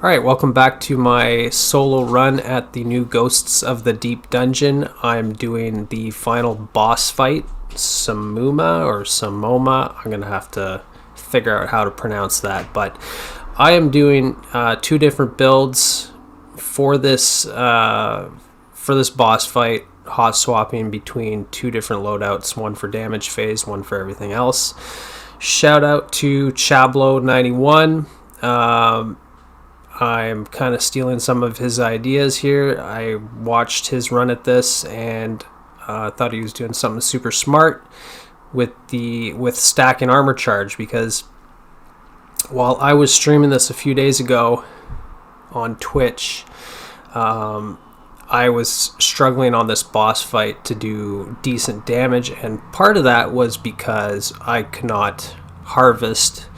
Alright, welcome back to my solo run at the new Ghosts of the Deep dungeon. I'm doing the final boss fight, Simmumah or Simmumah. I'm going to have to figure out how to pronounce that, but I am doing two different builds for this boss fight, hot swapping between two different loadouts, one for damage phase, one for everything else. Shout out to Chablo91. I'm kind of stealing some of his ideas here. I watched his run at this and thought he was doing something super smart with stacking armor charge, because while I was streaming this a few days ago on Twitch, I was struggling on this boss fight to do decent damage, and part of that was because I could not harvest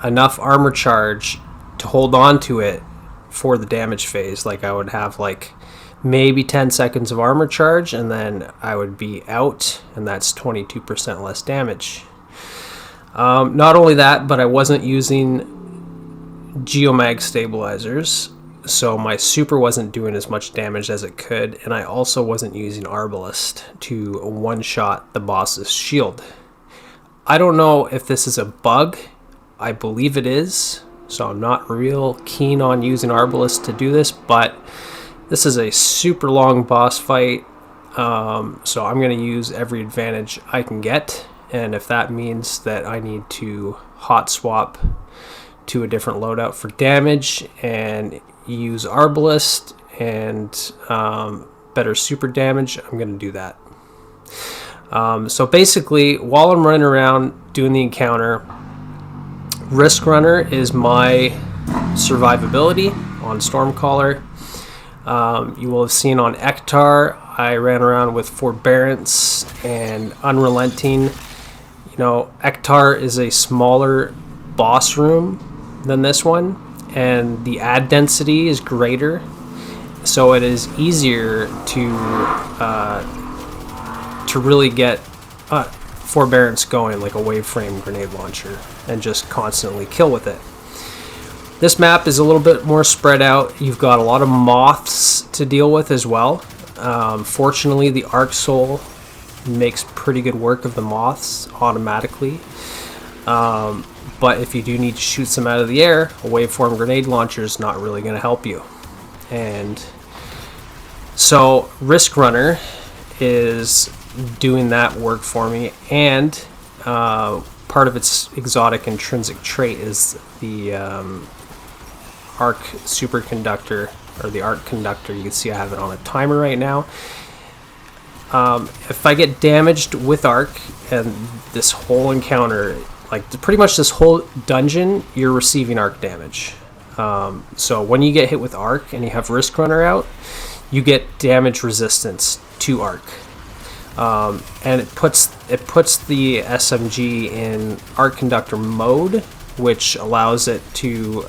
enough armor charge to hold on to it for the damage phase. Like, I would have like maybe 10 seconds of armor charge and then I would be out, and that's 22% less damage. Not only that, but I wasn't using geomag stabilizers, so my super wasn't doing as much damage as it could, and I also wasn't using Arbalest to one-shot the boss's shield. I don't know if this is a bug. I believe it is, so I'm not real keen on using Arbalest to do this, but this is a super long boss fight, so I'm going to use every advantage I can get, and if that means that I need to hot swap to a different loadout for damage and use Arbalest and better super damage, I'm going to do that. So basically, while I'm running around doing the encounter, Risk Runner is my survivability on Stormcaller. You will have seen on Ektar, I ran around with Forbearance and Unrelenting. You know, Ektar is a smaller boss room than this one, and the ad density is greater, so it is easier to really get Forbearance going, like a waveframe grenade launcher, and just constantly kill with it. This map is a little bit more spread out. You've got a lot of moths to deal with as well. Fortunately, the Arc Soul makes pretty good work of the moths automatically. But if you do need to shoot some out of the air, a waveform grenade launcher is not really going to help you. And so Risk Runner is doing that work for me, and part of its exotic intrinsic trait is the arc superconductor, or the arc conductor. You can see I have it on a timer right now. If I get damaged with arc, and this whole encounter, like pretty much this whole dungeon, you're receiving arc damage. So when you get hit with arc and you have Risk Runner out, you get damage resistance to arc. And it puts the SMG in arc conductor mode, which allows it to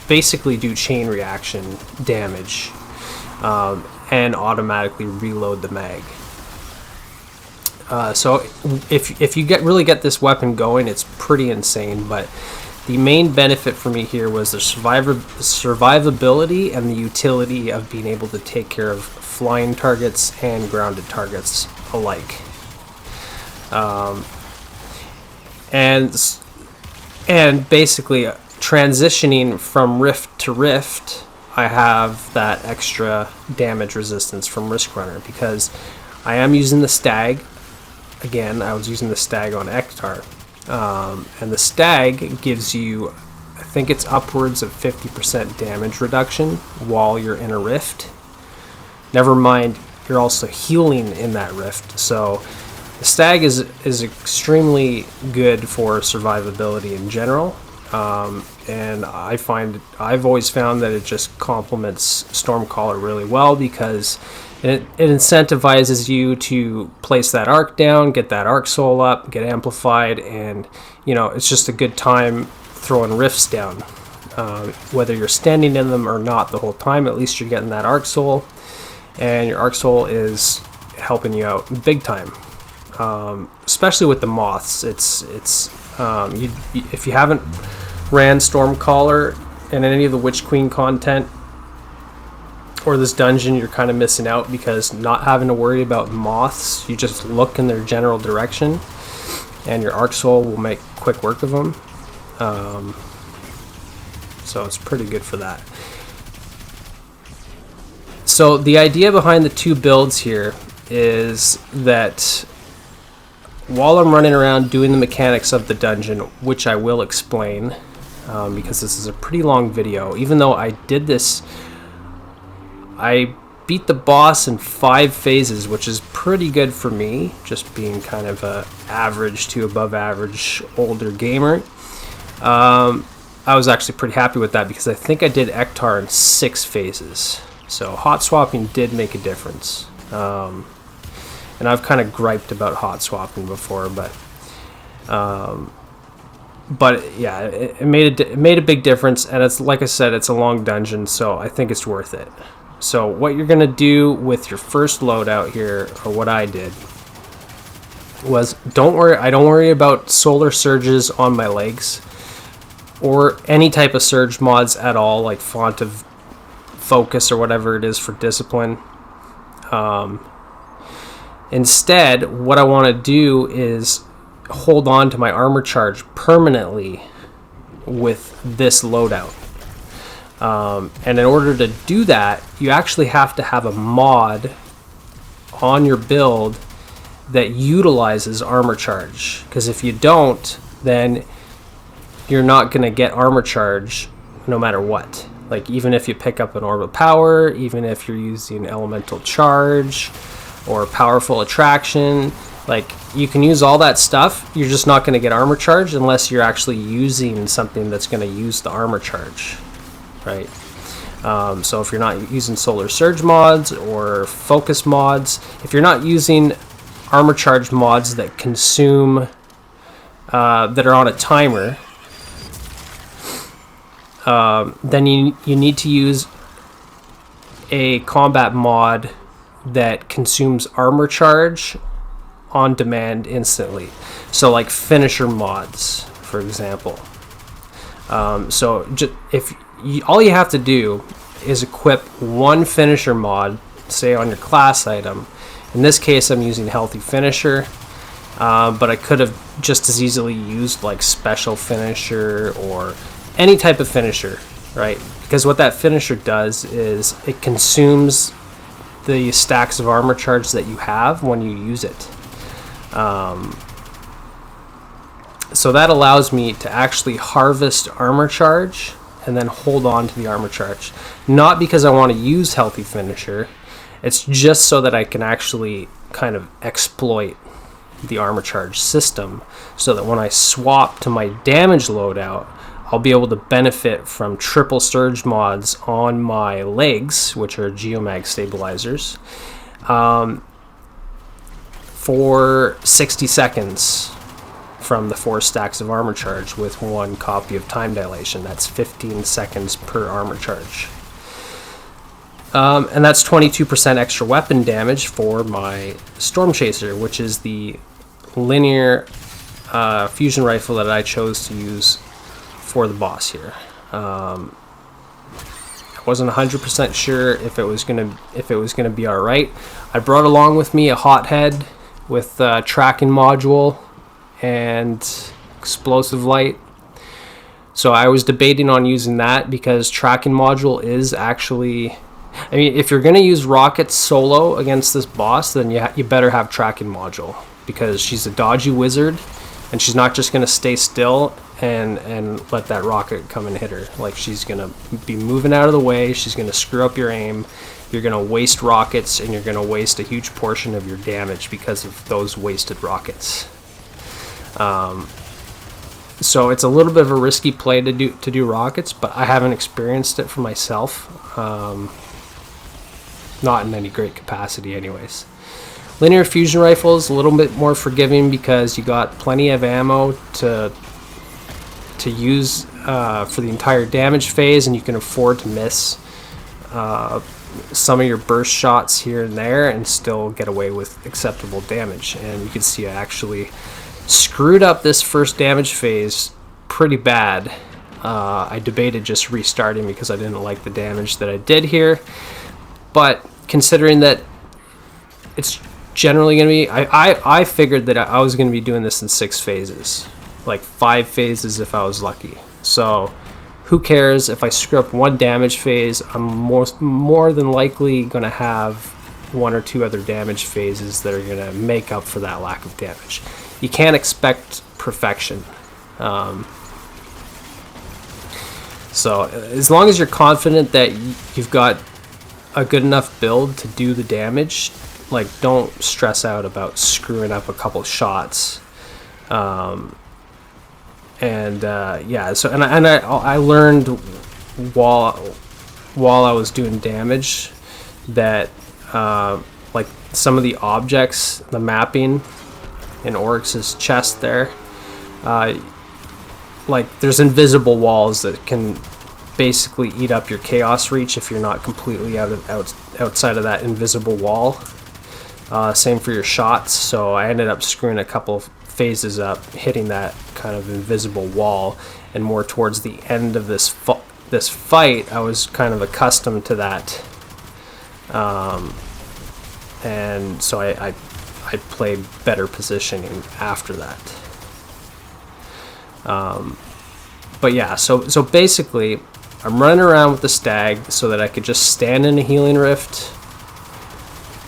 basically do chain reaction damage and automatically reload the mag. So if you really get this weapon going, it's pretty insane. But the main benefit for me here was the survivability and the utility of being able to take care of flying targets and grounded targets alike. And basically transitioning from rift to rift, I have that extra damage resistance from Risk Runner, because I am using the Stag. Again, I was using the Stag on Ektar, and the Stag gives you, I think it's upwards of 50% damage reduction while you're in a rift. Never mind, you're also healing in that rift. So the Stag is extremely good for survivability in general, and I've always found that it just complements Stormcaller really well, because it incentivizes you to place that arc down, get that arc soul up, get amplified, and you know, it's just a good time throwing rifts down. Whether you're standing in them or not the whole time, at least you're getting that arc soul, and your arc soul is helping you out big time. Especially with the moths, if you haven't ran Stormcaller in any of the Witch Queen content or this dungeon, you're kind of missing out, because not having to worry about moths, you just look in their general direction and your Arc Soul will make quick work of them. So it's pretty good for that. So the idea behind the two builds here is that while I'm running around doing the mechanics of the dungeon, which I will explain, because this is a pretty long video, even though I did this, I beat the boss in 5 phases, which is pretty good for me, just being kind of a average to above average older gamer. I was actually pretty happy with that, because I think I did Ektar in 6 phases. So hot swapping did make a difference. And I've kind of griped about hot swapping before, but yeah, it made a big difference, and it's, like I said, it's a long dungeon, so I think it's worth it. So what you're gonna do with your first loadout here, or what I did, was I don't worry about solar surges on my legs, or any type of surge mods at all, like Font of Focus or whatever it is for discipline. Instead, what I want to do is hold on to my armor charge permanently with this loadout. And in order to do that, you actually have to have a mod on your build that utilizes armor charge, because if you don't, then you're not going to get armor charge no matter what. Like, even if you pick up an orb of power, even if you're using elemental charge or powerful attraction, like, you can use all that stuff, you're just not going to get armor charge unless you're actually using something that's going to use the armor charge, right? So if you're not using solar surge mods or focus mods, if you're not using armor charge mods that consume that are on a timer, then you need to use a combat mod that consumes armor charge on demand instantly. So like finisher mods, for example. So if all you have to do is equip one finisher mod, say on your class item. In this case, I'm using Healthy Finisher, but I could have just as easily used like Special Finisher or any type of finisher, right? Because what that finisher does is it consumes the stacks of armor charge that you have when you use it. So that allows me to actually harvest armor charge and then hold on to the armor charge. Not because I want to use Healthy Finisher, it's just so that I can actually kind of exploit the armor charge system, so that when I swap to my damage loadout, I'll be able to benefit from triple surge mods on my legs, which are geomag stabilizers, for 60 seconds from the 4 stacks of armor charge with 1 copy of time dilation. That's 15 seconds per armor charge. And that's 22% extra weapon damage for my Storm Chaser, which is the linear fusion rifle that I chose to use for the boss here. I wasn't 100% sure if it was gonna be all right. I brought along with me a hothead with tracking module and explosive light. So I was debating on using that, because tracking module is actually, I mean, if you're gonna use rockets solo against this boss, then you better have tracking module, because she's a dodgy wizard and she's not just gonna stay still and let that rocket come and hit her. Like, she's gonna be moving out of the way, she's gonna screw up your aim, you're gonna waste rockets, and you're gonna waste a huge portion of your damage because of those wasted rockets. So it's a little bit of a risky play to do rockets, but I haven't experienced it for myself. Not in any great capacity anyways. Linear fusion rifle is a little bit more forgiving, because you got plenty of ammo to use for the entire damage phase, and you can afford to miss some of your burst shots here and there and still get away with acceptable damage. And you can see I actually screwed up this first damage phase pretty bad, I debated just restarting because I didn't like the damage that I did here. But considering that it's generally going to be... I figured that I was going to be doing this in 6 phases. Like 5 phases if I was lucky. So who cares if I screw up 1 damage phase? I'm more than likely going to have 1 or 2 other damage phases that are going to make up for that lack of damage. You can't expect perfection. So as long as you're confident that you've got a good enough build to do the damage, like, don't stress out about screwing up a couple shots. Yeah, so I learned while I was doing damage that like some of the objects, the mapping in Oryx's chest there, like there's invisible walls that can basically eat up your chaos reach if you're not completely outside of that invisible wall. Same for your shots. So I ended up screwing a couple of phases up, hitting that kind of invisible wall, and more towards the end of this fight I was kind of accustomed to that, and so I played better positioning after that. But yeah, so basically I'm running around with the stag so that I could just stand in a healing rift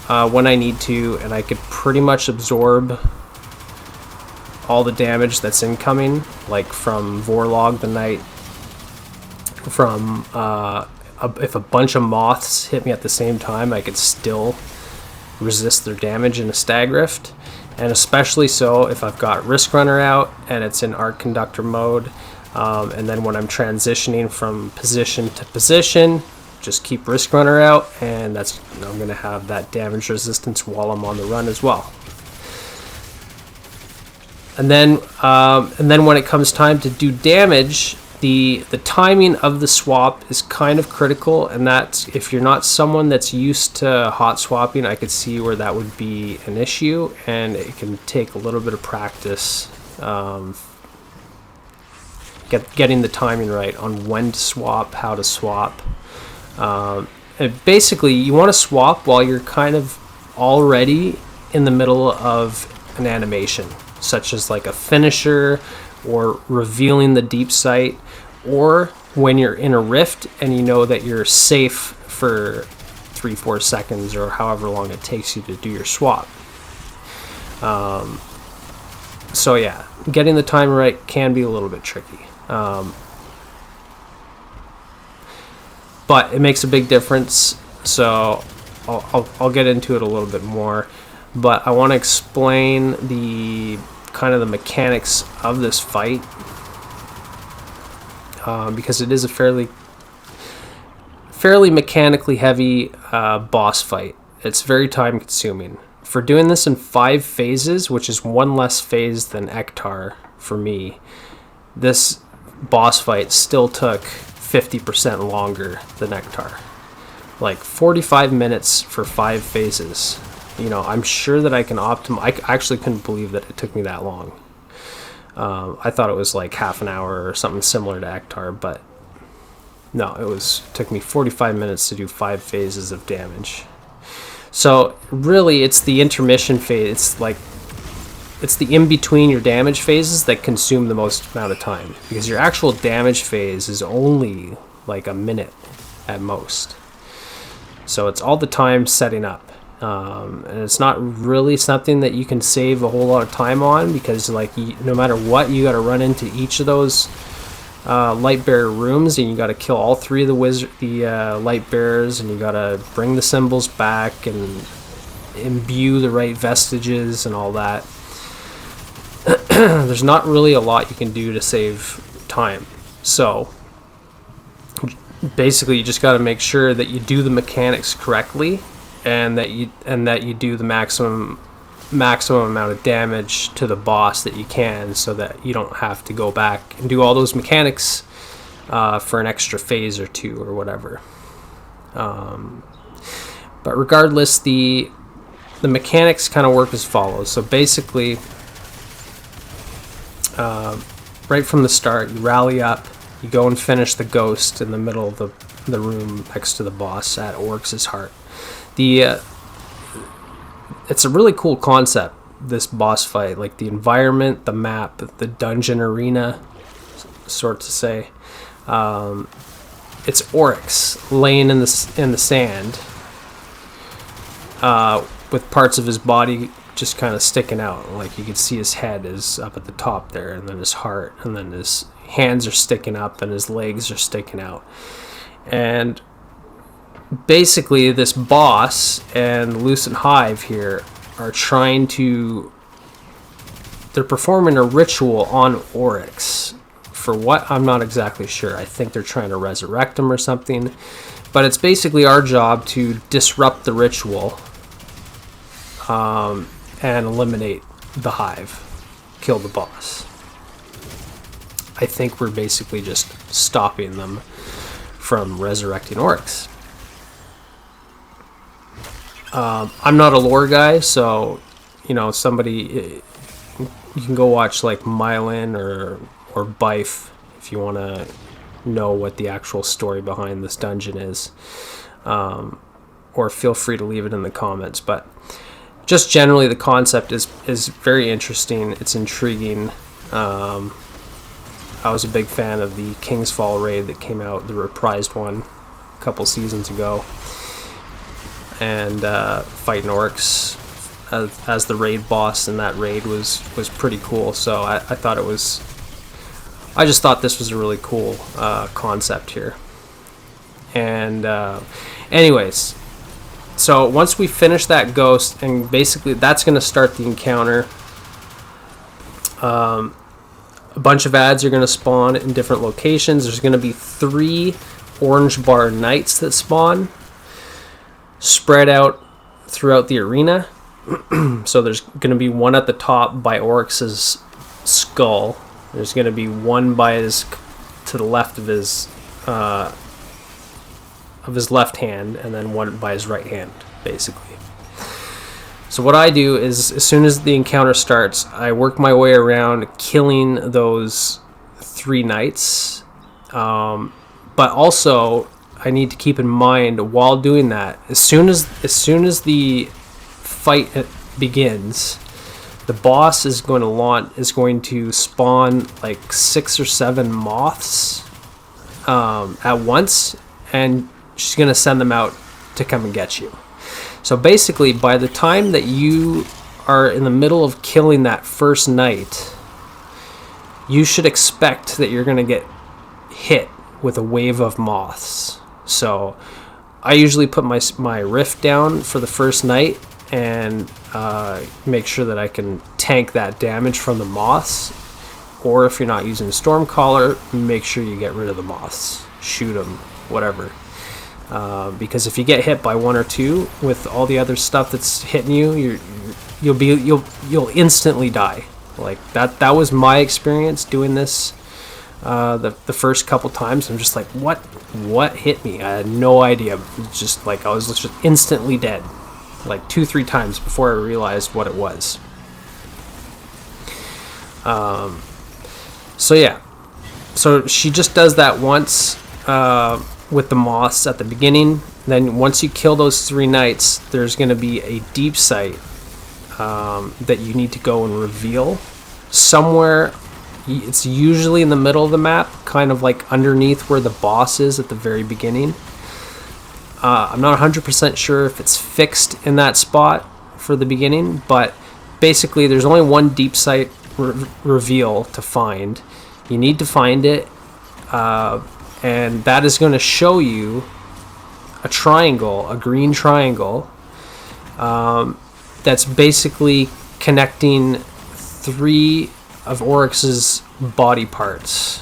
when I need to, and I could pretty much absorb all the damage that's incoming, like from Warlocks the Knight, from if a bunch of moths hit me at the same time, I could still resist their damage in a stag rift. And especially so if I've got Risk Runner out and it's in Arc Conductor mode, and then when I'm transitioning from position to position, just keep Risk Runner out, and that's, I'm going to have that damage resistance while I'm on the run as well. And then when it comes time to do damage, the timing of the swap is kind of critical, and that's, if you're not someone that's used to hot swapping, I could see where that would be an issue, and it can take a little bit of practice getting the timing right on when to swap, how to swap. And basically, you want to swap while you're kind of already in the middle of an animation, such as like a finisher or revealing the deep sight, or when you're in a rift and you know that you're safe for 3-4 seconds or however long it takes you to do your swap. So yeah, getting the time right can be a little bit tricky, but it makes a big difference. So I'll get into it a little bit more, but I want to explain the kind of the mechanics of this fight, because it is a fairly mechanically heavy boss fight. It's very time consuming. For doing this in 5 phases, which is 1 less phase than Ektar for me, this boss fight still took 50% longer than Ektar. Like 45 minutes for 5 phases. You know, I'm sure that I can optimize. I actually couldn't believe that it took me that long. I thought it was like half an hour or something similar to Ektar, but no, it took me 45 minutes to do 5 phases of damage. So really, it's the intermission phase. It's the in between your damage phases that consume the most amount of time, because your actual damage phase is only like a minute at most. So it's all the time setting up. And it's not really something that you can save a whole lot of time on, because like no matter what, you got to run into each of those light bearer rooms, and you got to kill all 3 of the light bearers, and you got to bring the symbols back and imbue the right vestiges and all that. There's not really a lot you can do to save time. So basically, you just got to make sure that you do the mechanics correctly, and that you do the maximum amount of damage to the boss that you can, so that you don't have to go back and do all those mechanics for an extra phase or 2 or whatever. But regardless, the mechanics kind of work as follows. So basically, right from the start, you rally up, You go and finish the ghost in the middle of the room next to the boss at Oryx's heart. It's a really cool concept, this boss fight. Like the environment, the map, the dungeon arena, sort to say. It's Oryx laying in the sand, with parts of his body just kind of sticking out. Like you can see his head is up at the top there, and then his heart, and then his hands are sticking up, and his legs are sticking out. And basically this boss and Lucent Hive here are they're performing a ritual on Oryx. For what, I'm not exactly sure. I think they're trying to resurrect him or something. But it's basically our job to disrupt the ritual, and eliminate the hive, kill the boss. I think we're basically just stopping them from resurrecting Oryx. I'm not a lore guy, so somebody, you can go watch like Mylan or Bife if you want to know what the actual story behind this dungeon is, or feel free to leave it in the comments. But just generally, the concept is very interesting. It's intriguing. I was a big fan of the King's Fall raid that came out, the reprised one, a couple seasons ago, and fighting Oryx as the raid boss in that raid was pretty cool. So I thought it was. I just thought this was a really cool concept here. And anyways, so once we finish that ghost, and basically that's going to start the encounter. A bunch of ads are going to spawn in different locations. There's going to be 3 orange bar knights that spawn, spread out throughout the arena. So there's going to be one at the top by Oryx's skull. There's going to be one to the left of his left hand, and then one by his right hand, basically. So what I do is, as soon as the encounter starts, I work my way around killing those 3 knights. But also, I need to keep in mind while doing that, as soon as the fight begins, the boss is going to spawn like 6 or 7 moths at once, and she's going to send them out to come and get you. So basically, by the time that you are in the middle of killing that first knight, you should expect that you're going to get hit with a wave of moths. So I usually put my rift down for the first knight and make sure that I can tank that damage from the moths. Or if you're not using Stormcaller, make sure you get rid of the moths. Shoot them, whatever. Because if you get hit by 1 or 2 with all the other stuff that's hitting you, you'll instantly die. Like that was my experience doing this. The first couple times, I'm just like, what hit me? I had no idea. Just like I was just instantly dead, like 2-3 times before I realized what it was. So yeah, so she just does that once with the moths at the beginning. Then once you kill those 3 knights, there's going to be a deep site that you need to go and reveal somewhere. It's usually in the middle of the map, kind of like underneath where the boss is at the very beginning. I'm not 100% sure if it's fixed in that spot for the beginning, but basically there's only one deep site reveal to find. You need to find it, and that is going to show you a triangle, a green triangle, that's basically connecting 3 of Oryx's body parts,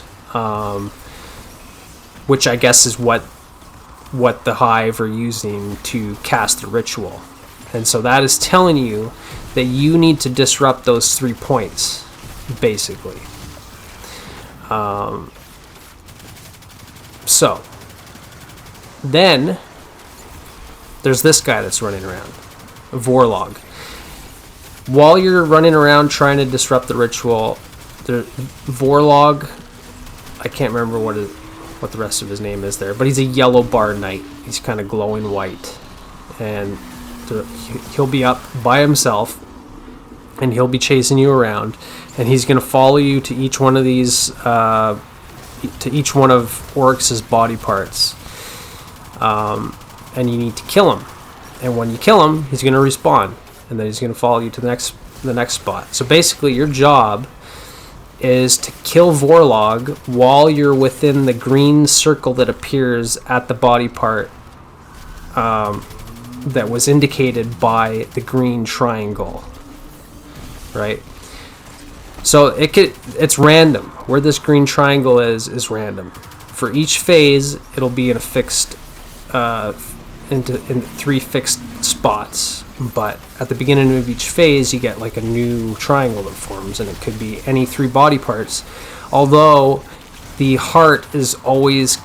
which I guess is what the Hive are using to cast the ritual. And so that is telling you that you need to disrupt those 3 points, basically. So then there's this guy that's running around, WARLOCK. While you're running around trying to disrupt the ritual, WARLOCK I can't remember what the rest of his name is there, but he's a yellow bar knight. He's kind of glowing white, and he'll be up by himself, and he'll be chasing you around, and he's going to follow you to each one of these, to each one of Oryx's body parts, and you need to kill him. And when you kill him, he's going to respawn, and then he's going to follow you to the next spot. So basically, your job is to kill WARLOCK while you're within the green circle that appears at the body part that was indicated by the green triangle, right? So it's random. Where this green triangle is random. For each phase, it'll be in a fixed in 3 fixed spots, but at the beginning of each phase you get like a new triangle that forms, and it could be any 3 body parts, although the heart is always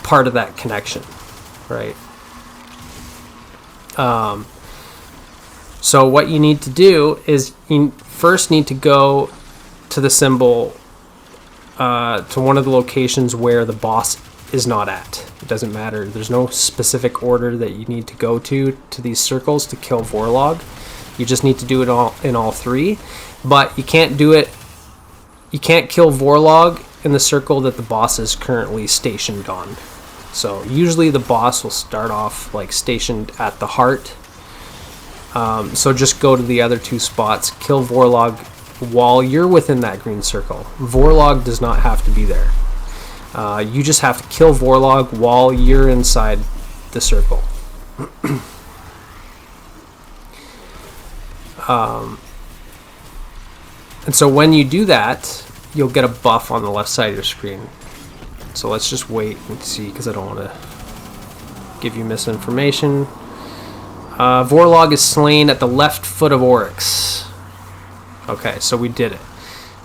part of that connection, right? So what you need to do is you first need to go to the symbol, to one of the locations where the boss is not at. It doesn't matter. There's no specific order that you need to go to these circles to kill WARLOCK. You just need to do it in all 3. But you can't do it. You can't kill WARLOCK in the circle that the boss is currently stationed on. So usually the boss will start off like stationed at the heart. So just go to the other 2 spots, kill WARLOCK while you're within that green circle. WARLOCK does not have to be there. You just have to kill WARLOCK while you're inside the circle. And so when you do that, you'll get a buff on the left side of your screen. So let's just wait and see, because I don't want to give you misinformation. WARLOCK is slain at the left foot of Oryx. Okay, so we did it.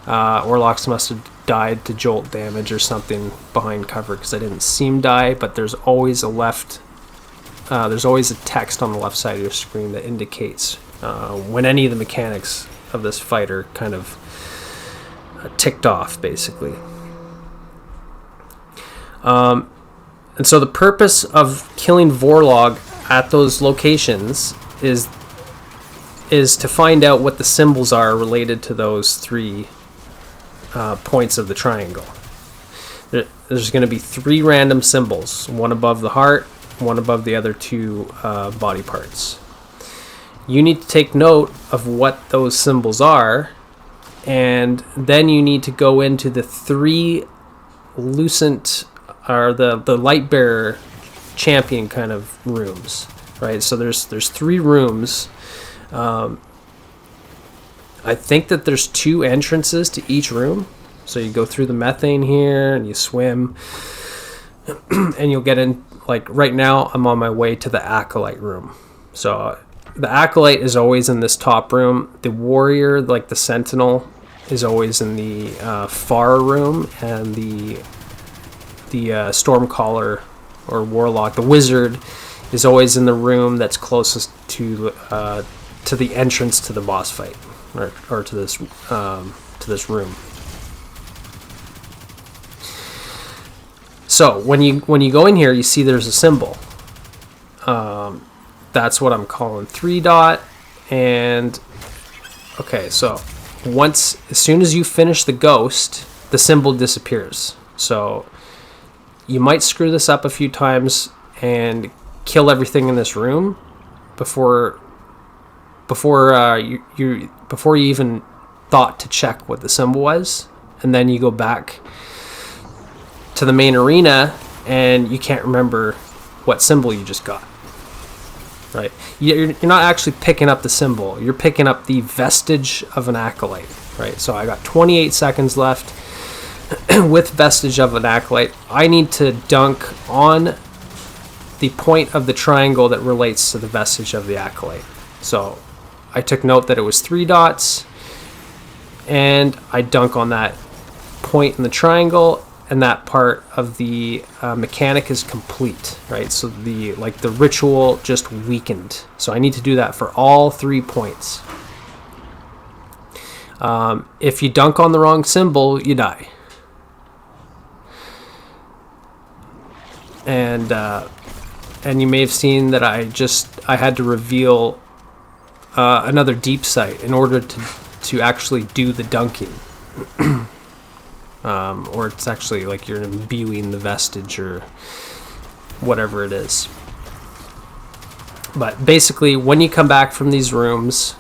Warlocks must have died to jolt damage or something behind cover, because I didn't see him die, but there's always there's always a text on the left side of your screen that indicates when any of the mechanics of this fight are kind of ticked off, basically. And so the purpose of killing WARLOCK at those locations is to find out what the symbols are related to those 3 points of the triangle. There's going to be 3 random symbols, one above the heart, one above the other 2 body parts. You need to take note of what those symbols are, and then you need to go into the 3 lucent, or the light bearer champion kind of rooms, right? So there's 3 rooms. I think that there's 2 entrances to each room. So you go through the methane here and you swim, and you'll get in, like right now I'm on my way to the acolyte room. So the acolyte is always in this top room. The warrior, like the sentinel, is always in the far room, and the stormcaller or warlock, the wizard, is always in the room that's closest to the entrance to the boss fight, or to this room. So when you go in here, you see there's a symbol. That's what I'm calling 3 dot. And okay, so as soon as you finish the ghost, the symbol disappears. So you might screw this up a few times and kill everything in this room before you even thought to check what the symbol was, and then you go back to the main arena and you can't remember what symbol you just got. Right? You're not actually picking up the symbol. You're picking up the vestige of an acolyte. Right? So I got 28 seconds left with vestige of an acolyte. I need to dunk on the point of the triangle that relates to the vestige of the acolyte. So I took note that it was 3 dots, and I dunk on that point in the triangle, and that part of the mechanic is complete, right? So the ritual just weakened. So I need to do that for all 3 points. If you dunk on the wrong symbol, you die. and you may have seen that I had to reveal another deep sight in order to actually do the dunking. Or it's actually like you're imbuing the vestige or whatever it is. But basically, when you come back from these rooms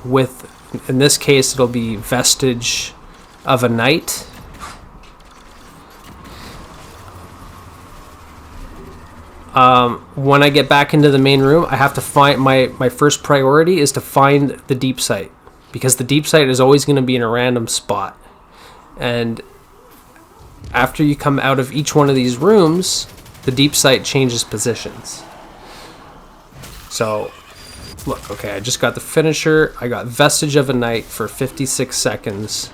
with, in this case, it'll be vestige of a night. When I get back into the main room, I have to find, my first priority is to find the deep sight, because the deep sight is always going to be in a random spot. And after you come out of each one of these rooms, the deep sight changes positions. So, look, okay, I just got the finisher. I got vestige of a night for 56 seconds.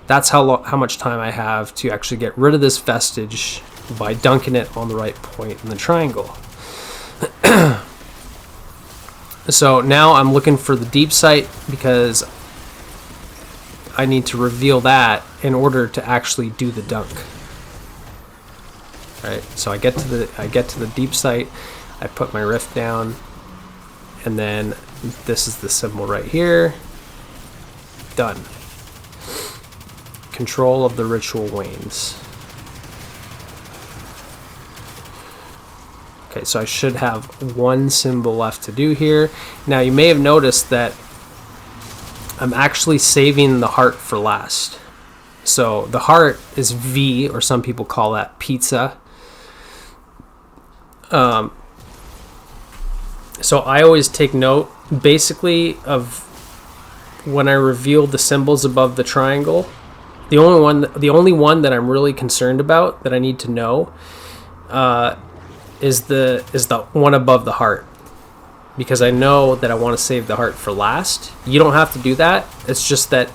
That's how much time I have to actually get rid of this vestige by dunking it on the right point in the triangle. So now I'm looking for the deep sight, because I need to reveal that in order to actually do the dunk. Right, so I get to the deep sight, I put my rift down, and then this is the symbol right here. Done. Control of the ritual wanes. Okay, so I should have one symbol left to do here. Now you may have noticed that I'm actually saving the heart for last. So the heart is V, or some people call that pizza. So I always take note, basically, of when I reveal the symbols above the triangle. The only one that I'm really concerned about, that I need to know, is the one above the heart, because I know that I want to save the heart for last. You don't have to do that. It's just that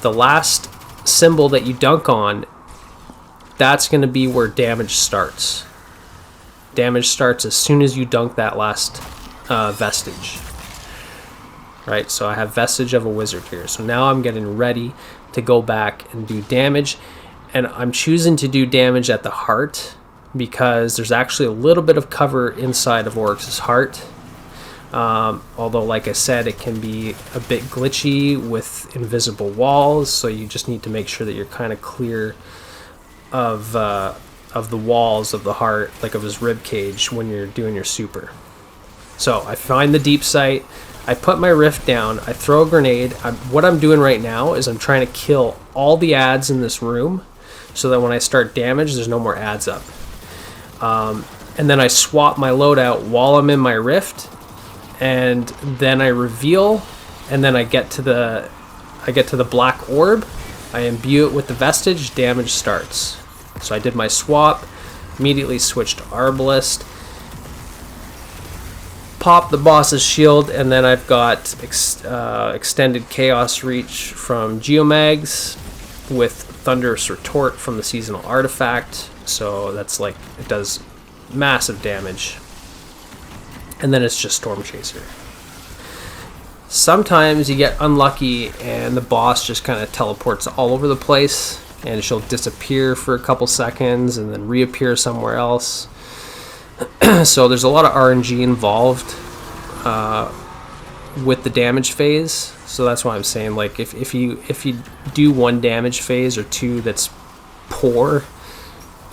the last symbol that you dunk on, that's going to be where damage starts. Damage starts as soon as you dunk that last vestige. Right, so I have vestige of a wizard here. So now I'm getting ready to go back and do damage, and I'm choosing to do damage at the heart because there's actually a little bit of cover inside of Oryx's heart. Although, like I said, it can be a bit glitchy with invisible walls, so you just need to make sure that you're kind of clear of the walls of the heart, like of his rib cage, when you're doing your super. So I find the deep sight, I put my rift down, I throw a grenade. What I'm doing right now is I'm trying to kill all the ads in this room, so that when I start damage, there's no more ads up. And then I swap my loadout while I'm in my rift, and then I reveal, and then I get to the black orb, I imbue it with the vestige, damage starts. So I did my swap, immediately switched to Arbalest, pop the boss's shield, and then I've got extended chaos reach from Geomags with thunderous retort from the seasonal artifact. So that's like, it does massive damage. And then it's just Storm Chaser. Sometimes you get unlucky and the boss just kind of teleports all over the place, and she'll disappear for a couple seconds and then reappear somewhere else. So there's a lot of RNG involved with the damage phase. So that's why I'm saying, like, if you do one damage phase or two that's poor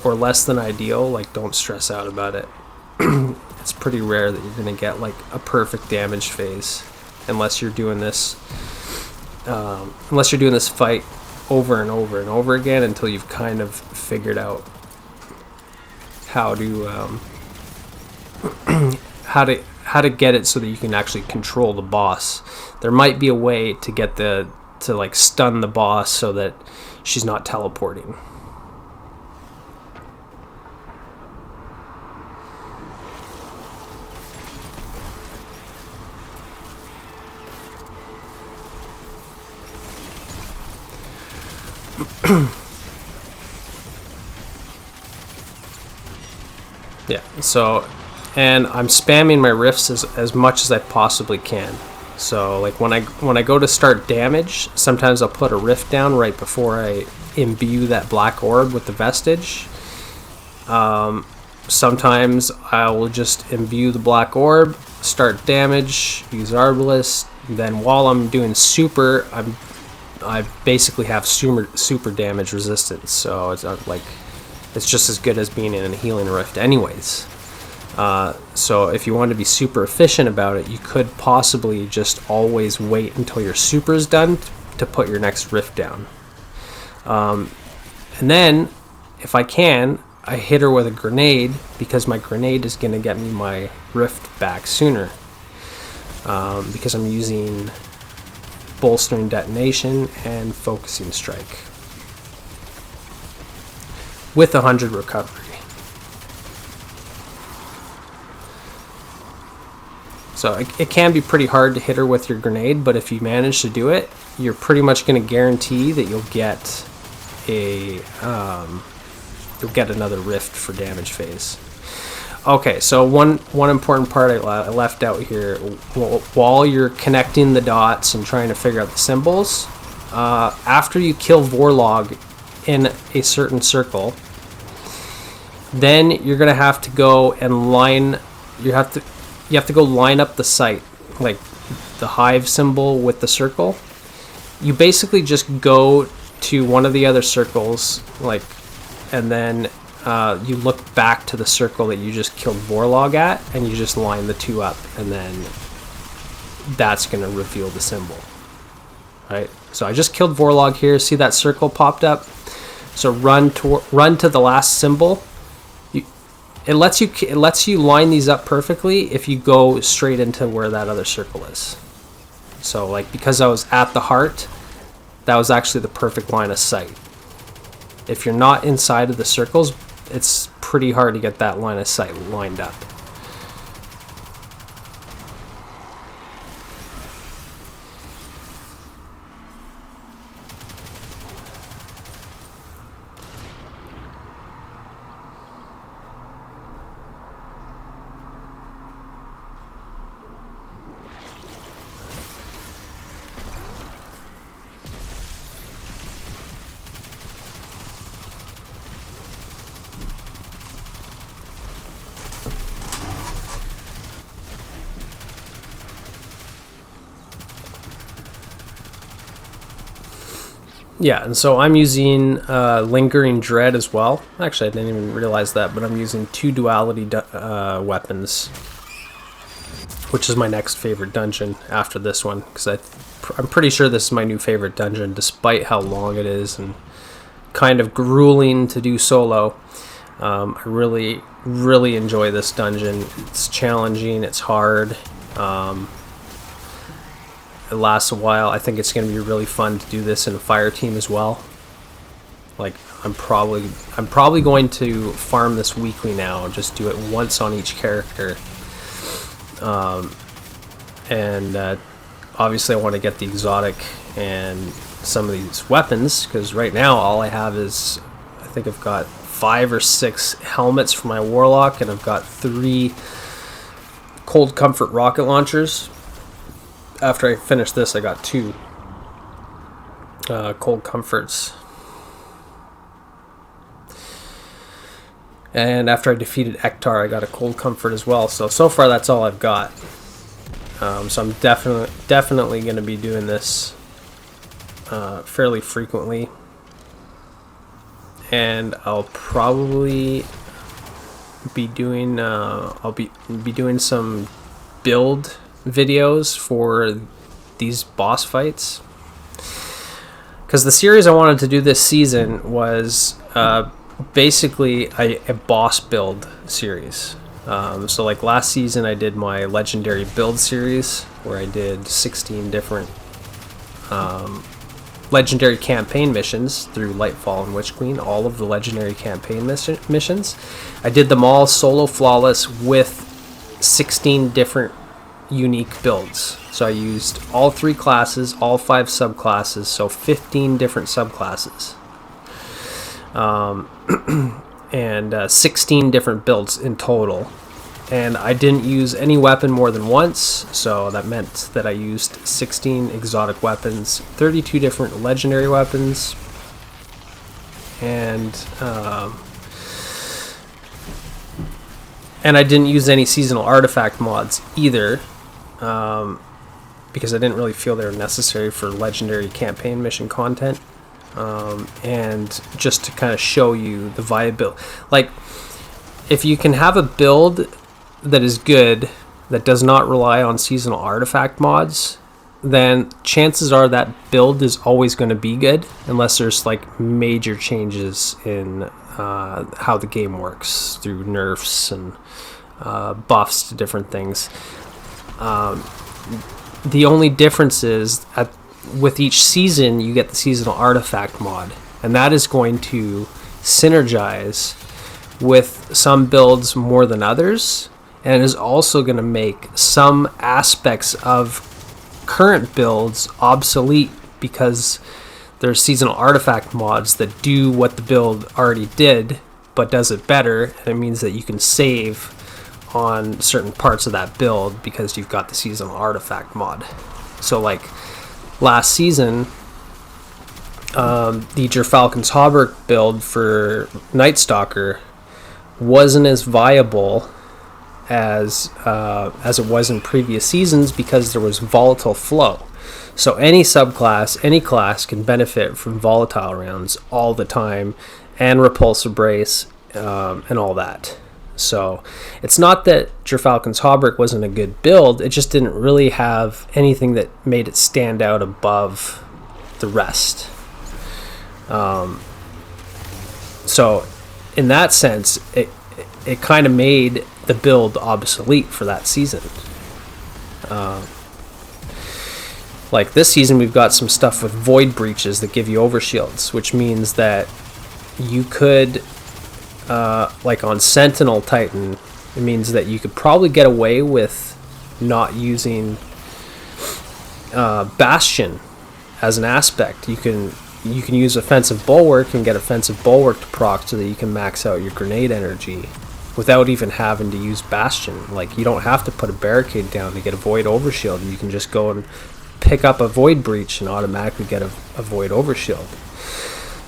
or less than ideal, like, don't stress out about it. It's pretty rare that you're gonna get like a perfect damage phase, unless you're doing this fight over and over and over again until you've kind of figured out how to get it so that you can actually control the boss. There might be a way to get to like stun the boss so that she's not teleporting. Yeah, so, and I'm spamming my rifts as much as I possibly can. So like when I go to start damage, sometimes I'll put a rift down right before I imbue that black orb with the vestige. sometimes I will just imbue the black orb, start damage, use Arbalest. Then while I'm doing super, I basically have super damage resistance, so it's like it's just as good as being in a healing rift anyways. So if you want to be super efficient about it, you could possibly just always wait until your super is done to put your next rift down. And then if I can, I hit her with a grenade, because my grenade is going to get me my rift back sooner, because I'm using bolstering detonation and focusing strike with 100 recovery. So it can be pretty hard to hit her with your grenade, but if you manage to do it, you're pretty much going to guarantee that you'll get another rift for damage phase. Okay, so one important part I left out here, while you're connecting the dots and trying to figure out the symbols, after you kill Warlocke in a certain circle, then you're gonna have to go and you have to go line up the site, like the hive symbol with the circle. You basically just go to one of the other circles, and then you look back to the circle that you just killed Warlocke at, and you just line the two up, and then that's going to reveal the symbol. Right? So I just killed Warlocke here. See that circle popped up? So run to the last symbol. It lets you line these up perfectly if you go straight into where that other circle is. So like, because I was at the heart, that was actually the perfect line of sight. If you're not inside of the circles, it's pretty hard to get that line of sight lined up. Yeah, and so I'm using Lingering Dread as well. Actually, I didn't even realize that, but I'm using 2 duality weapons, which is my next favorite dungeon after this one, because I'm pretty sure this is my new favorite dungeon, despite how long it is and kind of grueling to do solo. I really enjoy this dungeon. It's challenging, it's hard. It lasts a while. I think it's going to be really fun to do this in a fire team as well. Like, I'm probably going to farm this weekly now, just do it once on each character. Obviously I want to get the exotic and some of these weapons, because right now all I have is, I think I've got 5 or 6 helmets for my Warlock, and I've got 3 Cold Comfort rocket launchers. After I finish this, I got 2 Cold Comforts. And after I defeated Ektar, I got a Cold Comfort as well. So far that's all I've got. So I'm definitely going to be doing this fairly frequently. And I'll probably be doing I'll be doing some build videos for these boss fights, because the series I wanted to do this season was basically a boss build series. So like last season I did my legendary build series, where I did 16 different legendary campaign missions through Lightfall and Witch Queen, all of the legendary campaign missions. I did them all solo flawless with 16 different unique builds. So I used all 3 classes, all 5 subclasses, so 15 different subclasses, and 16 different builds in total. And I didn't use any weapon more than once, so that meant that I used 16 exotic weapons, 32 different legendary weapons, And I didn't use any seasonal artifact mods either, because I didn't really feel they were necessary for legendary campaign mission content. And just to kind of show you the viability. Like, if you can have a build that is good, that does not rely on seasonal artifact mods, then chances are that build is always going to be good, unless there's like major changes in how the game works through nerfs and buffs to different things. The only difference is with each season you get the seasonal artifact mod, and that is going to synergize with some builds more than others, and is also going to make some aspects of current builds obsolete, because there's seasonal artifact mods that do what the build already did but does it better, and it means that you can save on certain parts of that build because you've got the seasonal artifact mod. So like last season, the Gerfalcon's Hauberk build for Night Stalker wasn't as viable as it was in previous seasons, because there was volatile flow. So any subclass, any class can benefit from volatile rounds all the time, and repulsor brace, and all that. So it's not that Gerfalcon's Hauberk wasn't a good build, it just didn't really have anything that made it stand out above the rest. So in that sense, it kind of made the build obsolete for that season. Like this season, we've got some stuff with void breaches that give you overshields, which means that you could, like on Sentinel Titan, it means that you could probably get away with not using Bastion as an aspect. You can use offensive bulwark and get offensive bulwark to proc so that you can max out your grenade energy without even having to use Bastion. Like, you don't have to put a barricade down to get a void overshield. You can just go and pick up a void breach and automatically get a void overshield.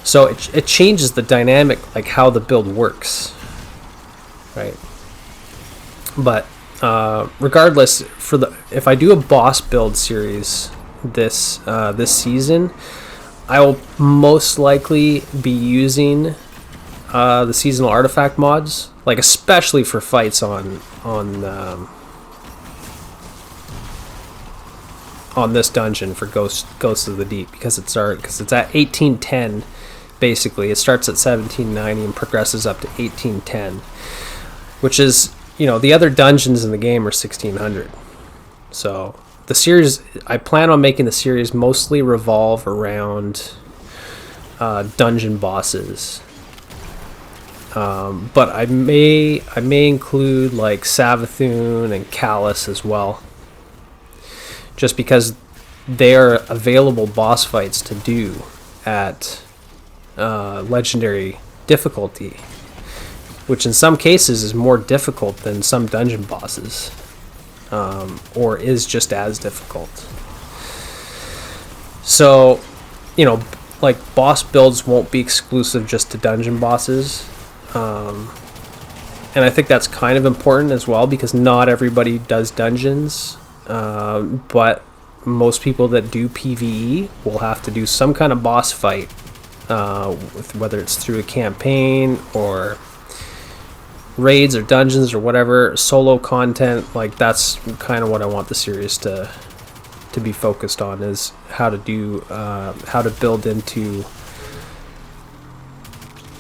So it changes the dynamic, like how the build works, right? But regardless, if I do a boss build series this season, I will most likely be using the seasonal artifact mods, like especially for fights on this dungeon for Ghosts of the Deep, because it's at 1810. Basically, it starts at 1790 and progresses up to 1810, which is, the other dungeons in the game are 1600. So the series, I plan on making the series mostly revolve around dungeon bosses, but I may include like Savathun and Callus as well, just because they are available boss fights to do at legendary difficulty, which in some cases is more difficult than some dungeon bosses, or is just as difficult. So, like boss builds won't be exclusive just to dungeon bosses, and I think that's kind of important as well, because not everybody does dungeons, but most people that do PvE will have to do some kind of boss fight, whether it's through a campaign or raids or dungeons or whatever, solo content. Like, that's kind of what I want the series to be focused on, is how to build into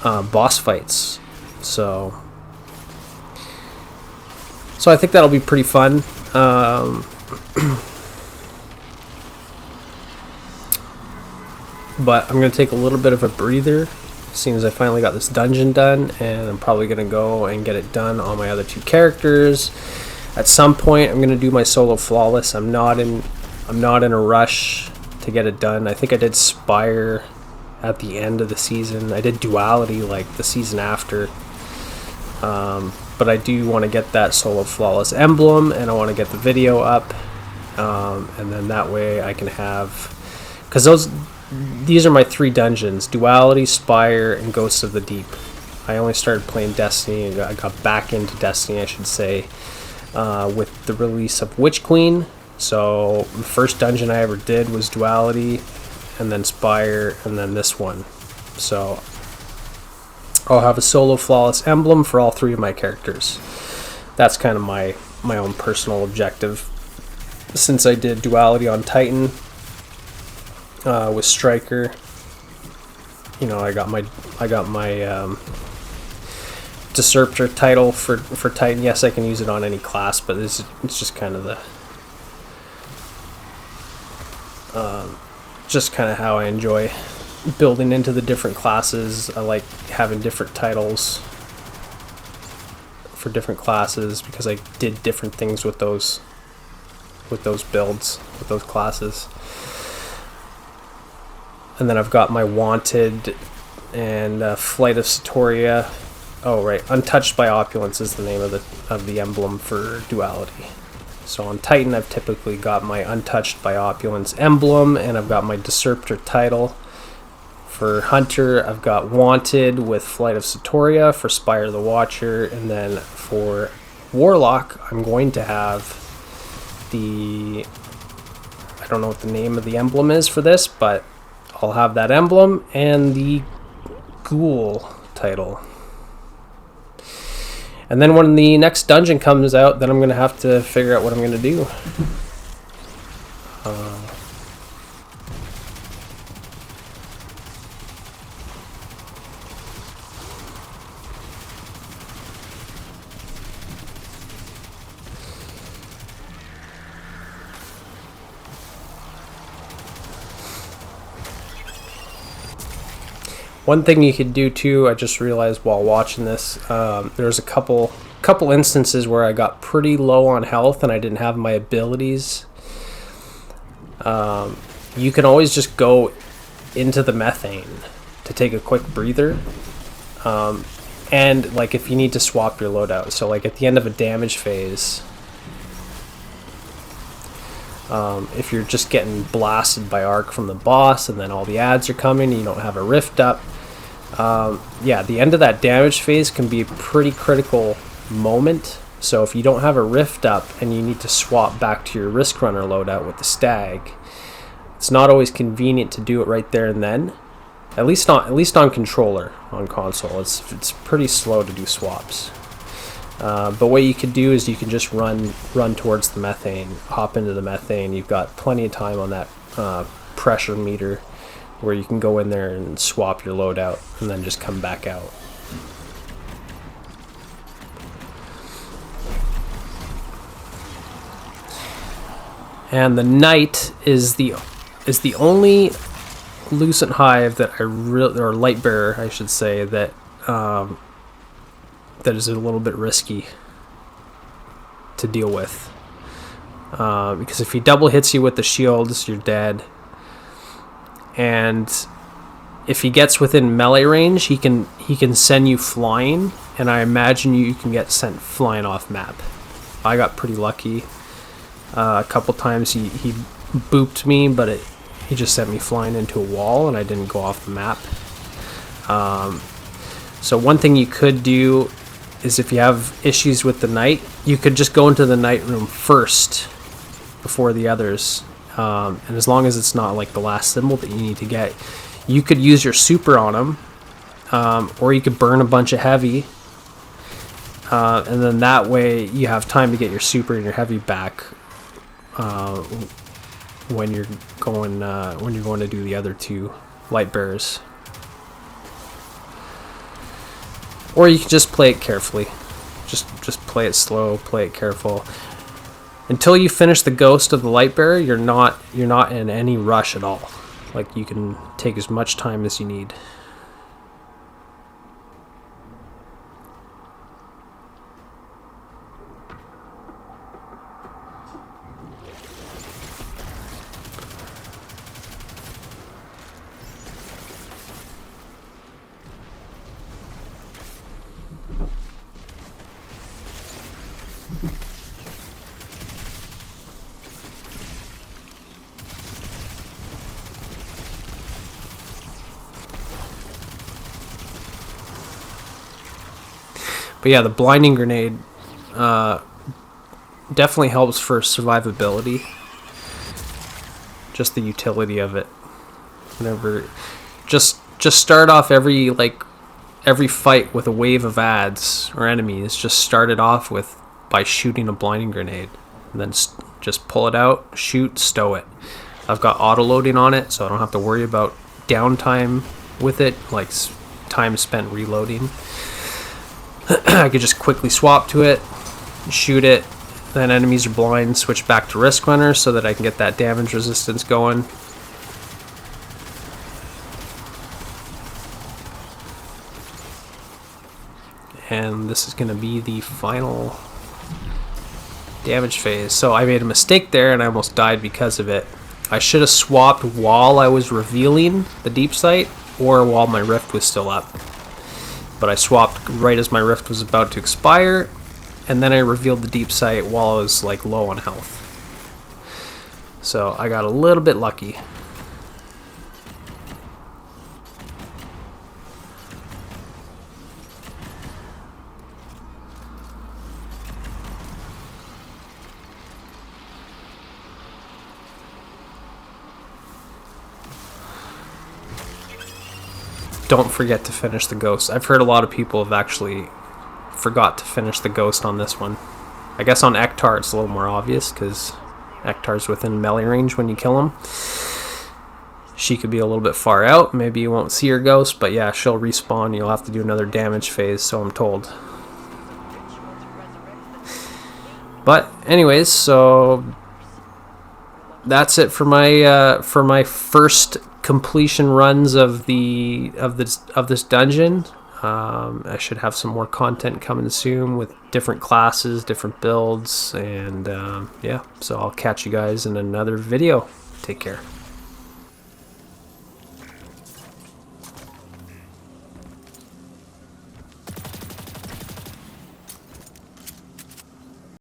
boss fights. So I think that'll be pretty fun. But I'm going to take a little bit of a breather, seeing as I finally got this dungeon done, and I'm probably going to go and get it done on my other two characters. At some point, I'm going to do my solo flawless. I'm not in a rush to get it done. I think I did Spire at the end of the season. I did Duality like the season after. But I do want to get that solo flawless emblem, and I want to get the video up, and then that way I can have, because these are my three dungeons: Duality, Spire, and Ghosts of the Deep. I only started playing Destiny. I got back into Destiny, I should say, with the release of Witch Queen. So the first dungeon I ever did was Duality, and then Spire, and then this one. So I'll have a solo flawless emblem for all 3 of my characters. That's kind of my own personal objective. Since I did Duality on Titan with Striker, you know, I got my Disruptor title for Titan. Yes, I can use it on any class, but it's just kind of the how I enjoy building into the different classes. I like having different titles for different classes because I did different things with those builds, with those classes. And then I've got my Wanted and Flight of Satoria. Oh right, Untouched by Opulence is the name of the emblem for Duality. So on Titan, I've typically got my Untouched by Opulence emblem, and I've got my Disruptor title. For Hunter, I've got Wanted with Flight of Satoria. For Spire the Watcher, and then for Warlock, I'm going to have I don't know what the name of the emblem is for this, but I'll have that emblem and the Ghoul title. And then when the next dungeon comes out, then I'm going to have to figure out what I'm going to do. One thing you could do too, I just realized while watching this, there's a couple instances where I got pretty low on health and I didn't have my abilities. You can always just go into the methane to take a quick breather. And like if you need to swap your loadout, so like at the end of a damage phase, if you're just getting blasted by arc from the boss and then all the ads are coming and you don't have a rift up, yeah, the end of that damage phase can be a pretty critical moment. So if you don't have a rift up and you need to swap back to your Risk Runner loadout with the Stag, it's not always convenient to do it right there and then. At least on controller. On console, it's pretty slow to do swaps. But what you could do is you can just run towards the methane, hop into the methane. You've got plenty of time on that pressure meter where you can go in there and swap your loadout and then just come back out. And the Knight is the only Lucent Hive that or Light Bearer, I should say, that is a little bit risky to deal with, because if he double hits you with the shields, you're dead. And if he gets within melee range, he can send you flying, and I imagine you can get sent flying off map. I got pretty lucky. A couple times he booped me, but he just sent me flying into a wall and I didn't go off the map. So one thing you could do is, if you have issues with the Knight, you could just go into the Knight room first before the others. And as long as it's not like the last symbol that you need to get, you could use your super on him, or you could burn a bunch of heavy, and then that way you have time to get your super and your heavy back when you're going to do the other two Light Bearers. Or you can just play it carefully. Just play it slow, play it careful. Until you finish the ghost of the Light Bearer, you're not in any rush at all. Like, you can take as much time as you need. But yeah, the blinding grenade definitely helps for survivability. Just the utility of it. Whenever, just start off every fight with a wave of ads or enemies. Just start it off with by shooting a blinding grenade, and then just pull it out, shoot, stow it. I've got auto loading on it, so I don't have to worry about downtime with it, like time spent reloading. I could just quickly swap to it, shoot it, then enemies are blind, switch back to Risk Runner so that I can get that damage resistance going. And this is going to be the final damage phase. So I made a mistake there and I almost died because of it. I should have swapped while I was revealing the deep sight or while my rift was still up. But I swapped right as my rift was about to expire, and then I revealed the deep sight while I was like low on health. So I got a little bit lucky. Don't forget to finish the ghost. I've heard a lot of people have actually forgot to finish the ghost on this one. I guess on Ektar it's a little more obvious because Ektar's within melee range when you kill him. She could be a little bit far out. Maybe you won't see her ghost, but yeah, she'll respawn. You'll have to do another damage phase, so I'm told. But anyways, so that's it for my first completion runs of this dungeon. I should have some more content coming soon with different classes, different builds, and yeah, so I'll catch you guys in another video. Take care.